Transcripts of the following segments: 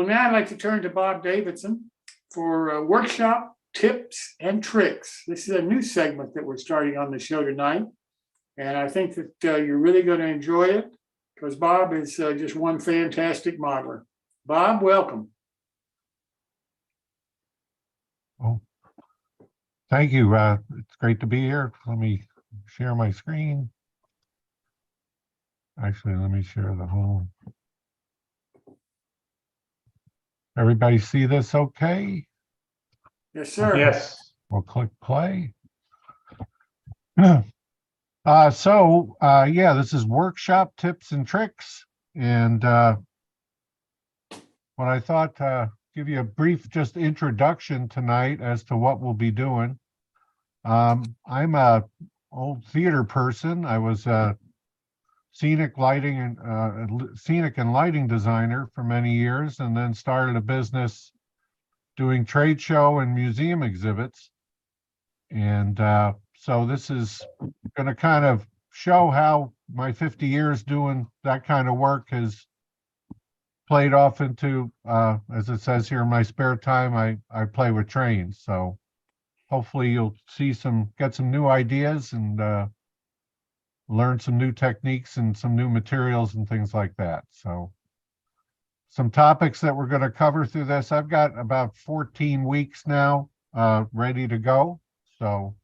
Well, now I'd like to turn to Bob Davidson for workshop tips and tricks. This is a new segment that we're starting on the show tonight. And I think that you're really going to enjoy it because Bob is just one fantastic modeler. Bob, welcome. Oh, thank you. It's great to be here. Let me share my screen. Actually, let me share the whole. Everybody see this okay? Yes, sir. Yes. We'll click play. Yeah, this is workshop tips and tricks. And what I thought, give you a brief just introduction tonight as to what we'll be doing. I'm a old theater person. I was a scenic and lighting designer for many years, and then started a business doing trade show and museum exhibits. And so this is going to kind of show how my 50 years doing that kind of work has played off into, as it says here, in my spare time, I play with trains. So hopefully you'll get some new ideas and learn some new techniques and some new materials and things like that. So some topics that we're going to cover through this. I've got about 14 weeks now ready to go. So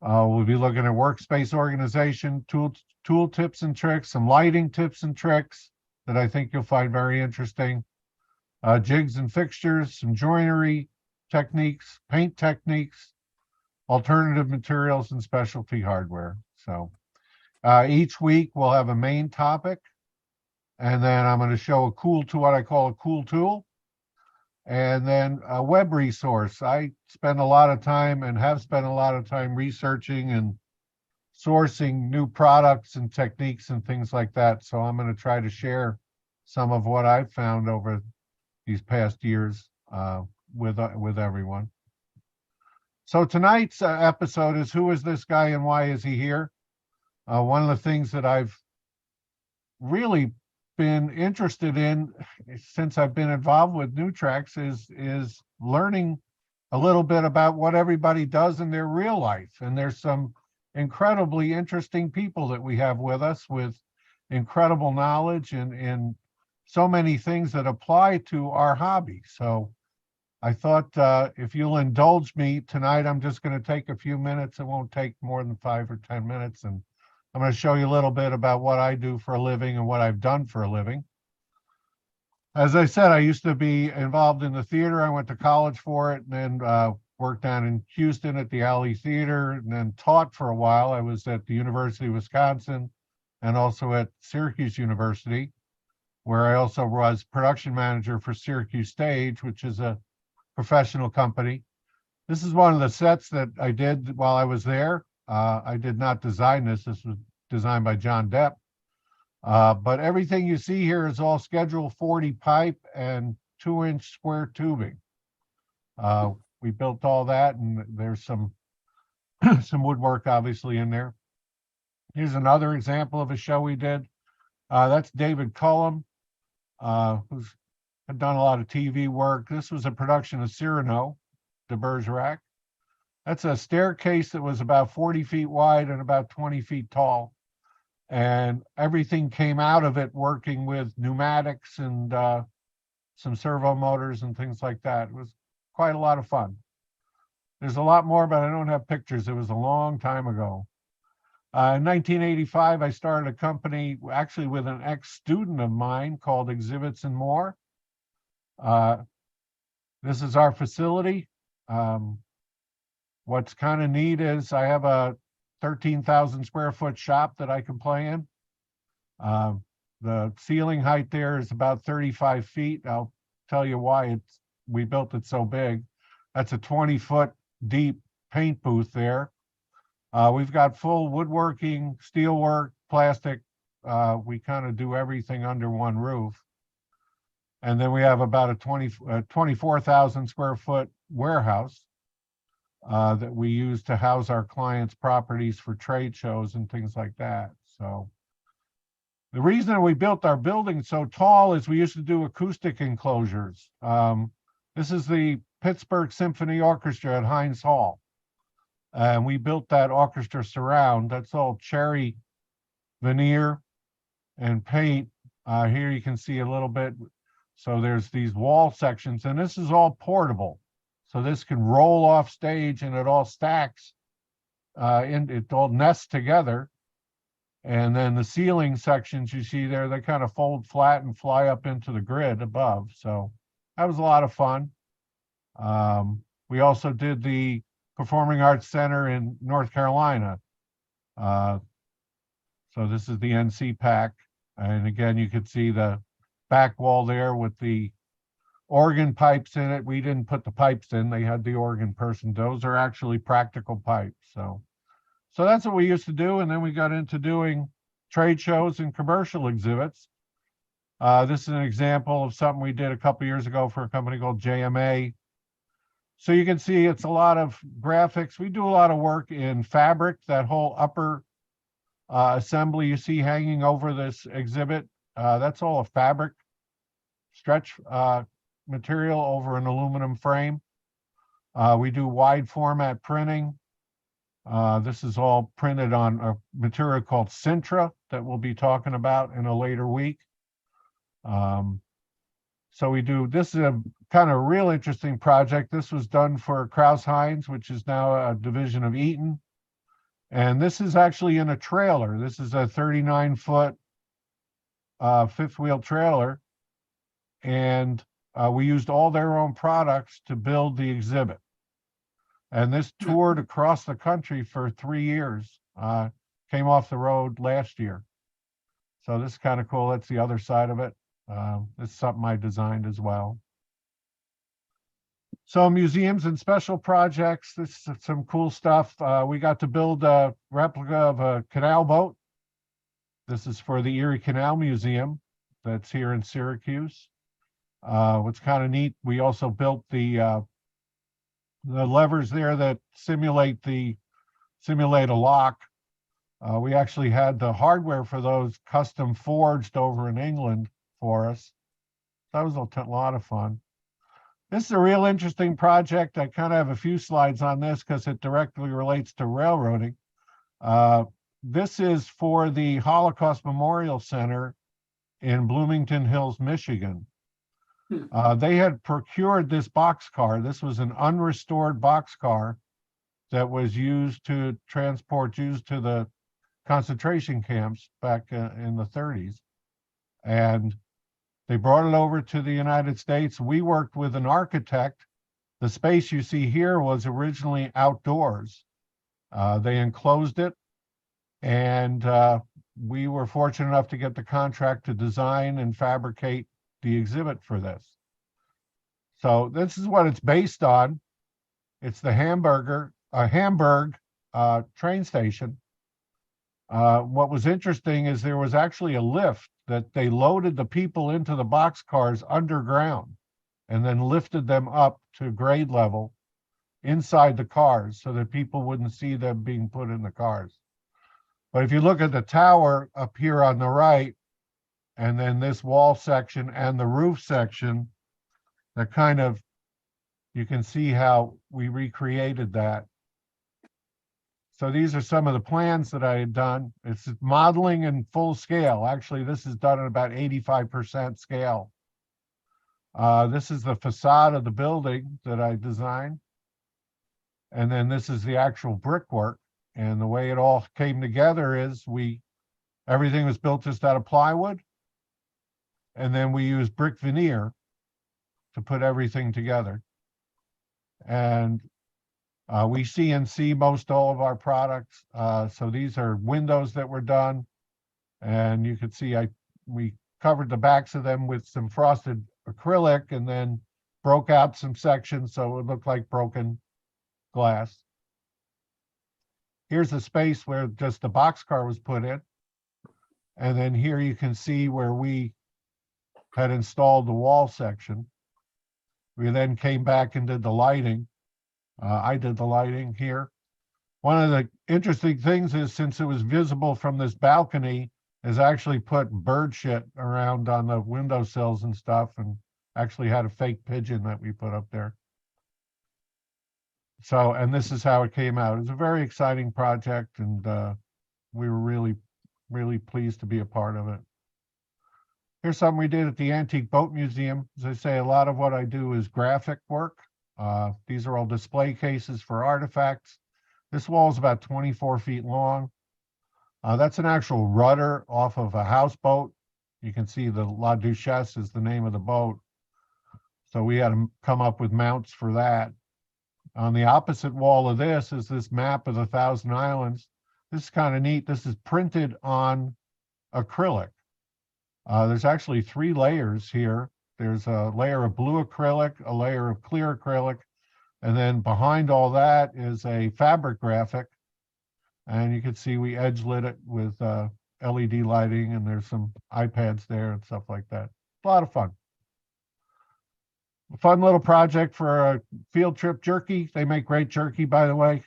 we'll be looking at workspace organization, tool tips and tricks, some lighting tips and tricks that I think you'll find very interesting, jigs and fixtures, some joinery techniques, paint techniques, alternative materials, and specialty hardware. So each week we'll have a main topic, and then I'm going to show what I call a cool tool, and then a web resource. I spend a lot of time and have spent a lot of time researching and sourcing new products and techniques and things like that. So I'm going to try to share some of what I've found over these past years with everyone. So tonight's episode is Who is this guy and why is he here? One of the things that I've really been interested in since I've been involved with NewTracks is learning a little bit about what everybody does in their real life. And there's some incredibly interesting people that we have with us with incredible knowledge and so many things that apply to our hobby. So I thought if you'll indulge me tonight, I'm just going to take a few minutes. It won't take more than 5 or 10 minutes. And I'm going to show you a little bit about what I do for a living and what I've done for a living. As I said, I used to be involved in the theater. I went to college for it and then worked down in Houston at the Alley Theater and then taught for a while. I was at the University of Wisconsin and also at Syracuse University, where I also was production manager for Syracuse Stage, which is a professional company. This is one of the sets that I did while I was there. I did not design this. This was designed by John Depp. But everything you see here is all Schedule 40 pipe and 2-inch square tubing. We built all that, and there's some some woodwork obviously in there. Here's another example of a show we did. That's David Cullum, who's had done a lot of TV work. This was a production of Cyrano de Bergerac. That's a staircase that was about 40 feet wide and about 20 feet tall. And everything came out of it working with pneumatics and some servo motors and things like that. It was quite a lot of fun. There's a lot more, but I don't have pictures. It was a long time ago. In 1985, I started a company actually with an ex-student of mine called Exhibits and More. This is our facility. What's kind of neat is I have a 13,000 square foot shop that I can play in. The ceiling height there is about 35 feet. I'll tell you why we built it so big. That's a 20-foot deep paint booth there. We've got full woodworking, steelwork, plastic. We kind of do everything under one roof. And then we have about a 24,000 square foot warehouse that we use to house our clients' properties for trade shows and things like that. So The reason we built our building so tall is we used to do acoustic enclosures. This is the Pittsburgh Symphony Orchestra at Heinz Hall. And we built that orchestra surround. That's all cherry veneer and paint. Here you can see a little bit. So there's these wall sections, and this is all portable. So this can roll off stage, and it all stacks, and it all nests together. And then the ceiling sections you see there, they kind of fold flat and fly up into the grid above. So that was a lot of fun. We also did the Performing Arts Center in North Carolina. So this is the NC Pack. And again, you could see the back wall there with the organ pipes in it. We didn't put the pipes in, they had the organ person. Those are actually practical pipes. So that's what we used to do. And then we got into doing trade shows and commercial exhibits. This is an example of something we did a couple years ago for a company called JMA. So you can see it's a lot of graphics. We do a lot of work in fabric. That whole upper assembly you see hanging over this exhibit, that's all a fabric stretch material over an aluminum frame. We do wide format printing. This is all printed on a material called Sintra that we'll be talking about in a later week. So this is a kind of real interesting project. This was done for Kraus-Heinz, which is now a division of Eaton. And this is actually in a trailer. This is a 39-foot fifth wheel trailer. And we used all their own products to build the exhibit. And this toured across the country for 3 years, came off the road last year. So this is kind of cool. That's the other side of it. This is something I designed as well. So museums and special projects, this is some cool stuff. We got to build a replica of a canal boat. This is for the Erie Canal Museum that's here in Syracuse. What's kind of neat, we also built the levers there that simulate a lock. We actually had the hardware for those custom forged over in England for us. That was a lot of fun. This is a real interesting project. I kind of have a few slides on this because it directly relates to railroading. This is for the Holocaust Memorial Center in Bloomington Hills, Michigan. They had procured this boxcar. This was an unrestored boxcar that was used to transport Jews to the concentration camps back in the 30s. And they brought it over to the United States. We worked with an architect. The space you see here was originally outdoors. They enclosed it, and we were fortunate enough to get the contract to design and fabricate the exhibit for this. So this is what it's based on. It's the Hamburg train station. What was interesting is there was actually a lift that they loaded the people into the boxcars underground and then lifted them up to grade level inside the cars so that people wouldn't see them being put in the cars. But if you look at the tower up here on the right, and then this wall section and the roof section, that kind of, you can see how we recreated that. So these are some of the plans that I had done. It's modeling in full scale. Actually, this is done at about 85% scale. This is the facade of the building that I designed. And then this is the actual brickwork. And the way it all came together is everything was built just out of plywood. And then we used brick veneer to put everything together. And we CNC most all of our products. So these are windows that were done. And you can see we covered the backs of them with some frosted acrylic and then broke out some sections so it looked like broken glass. Here's a space where just the boxcar was put in. And then here you can see where we had installed the wall section. We then came back and did the lighting. I did the lighting here. One of the interesting things is since it was visible from this balcony, has actually put bird shit around on the windowsills and stuff, and actually had a fake pigeon that we put up there. So, and this is how it came out. It was a very exciting project, and we were really, really pleased to be a part of it. Here's something we did at the Antique Boat Museum. As I say, a lot of what I do is graphic work. These are all display cases for artifacts. This wall is about 24 feet long. That's an actual rudder off of a houseboat. You can see the La Duchesse is the name of the boat. So we had to come up with mounts for that. On the opposite wall of this is this map of the Thousand Islands. This is kind of neat. This is printed on acrylic. There's actually 3 layers here. There's a layer of blue acrylic, a layer of clear acrylic, and then behind all that is a fabric graphic. And you can see we edge lit it with LED lighting, and there's some iPads there and stuff like that. A lot of fun. A fun little project for a field trip jerky. They make great jerky, by the way.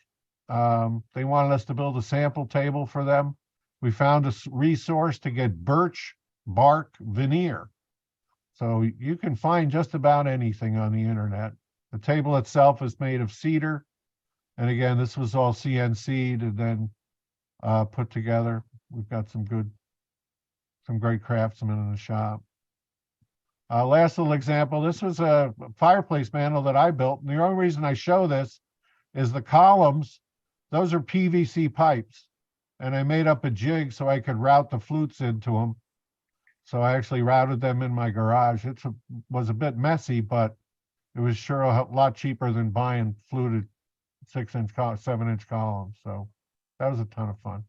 They wanted us to build a sample table for them. We found a resource to get birch bark veneer. So you can find just about anything on the internet. The table itself is made of cedar. And again, this was all CNC'd and then put together. We've got some great craftsmen in the shop. Last little example, this was a fireplace mantle that I built. And the only reason I show this is the columns, those are PVC pipes. And I made up a jig so I could route the flutes into them. So I actually routed them in my garage. It was a bit messy, but it was sure a lot cheaper than buying fluted 6-inch, 7-inch columns. So that was a ton of fun.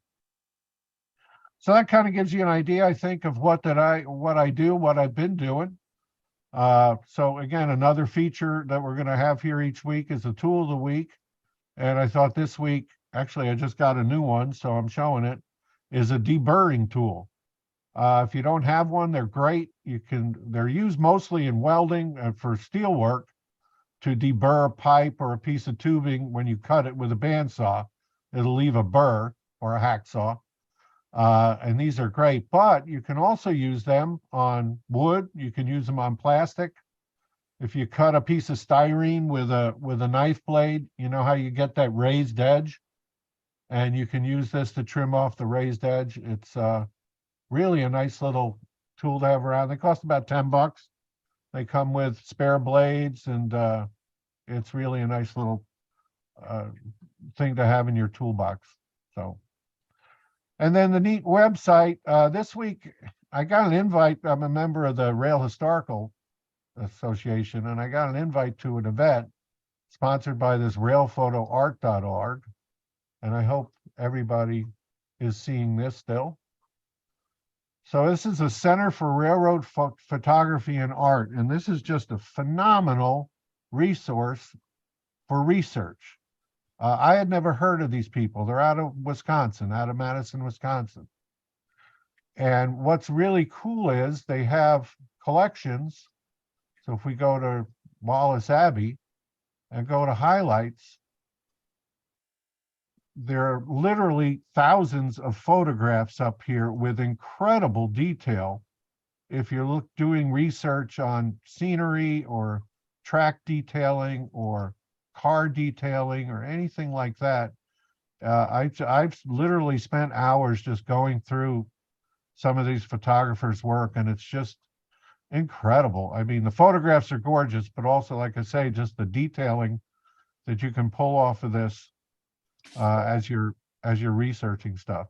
So that kind of gives you an idea, I think, of what I do, what I've been doing. So again, another feature that we're going to have here each week is a tool of the week. And I thought this week, actually, I just got a new one, so I'm showing it, is a deburring tool. If you don't have one, they're great. They're used mostly in welding for steel work to deburr a pipe or a piece of tubing. When you cut it with a bandsaw, it'll leave a burr, or a hacksaw. And these are great, but you can also use them on wood. You can use them on plastic. If you cut a piece of styrene with a knife blade, you know how you get that raised edge, and you can use this to trim off the raised edge. It's really a nice little tool to have around. They cost about $10. They come with spare blades, and it's really a nice little thing to have in your toolbox. So, and then the neat website. This week, I got an invite. I'm a member of the Rail Historical Association, and I got an invite to an event sponsored by this railphotoart.org. And I hope everybody is seeing this still. So this is a Center for Railroad Photography and Art, and this is just a phenomenal resource for research. I had never heard of these people. They're out of Wisconsin, out of Madison, Wisconsin. And what's really cool is they have collections. So if we go to Wallace Abbey and go to highlights, there are literally thousands of photographs up here with incredible detail. If you're doing research on scenery or track detailing or car detailing or anything like that, I've literally spent hours just going through some of these photographers' work, and it's just incredible. I mean, the photographs are gorgeous, but also, like I say, just the detailing that you can pull off of this as you're researching stuff.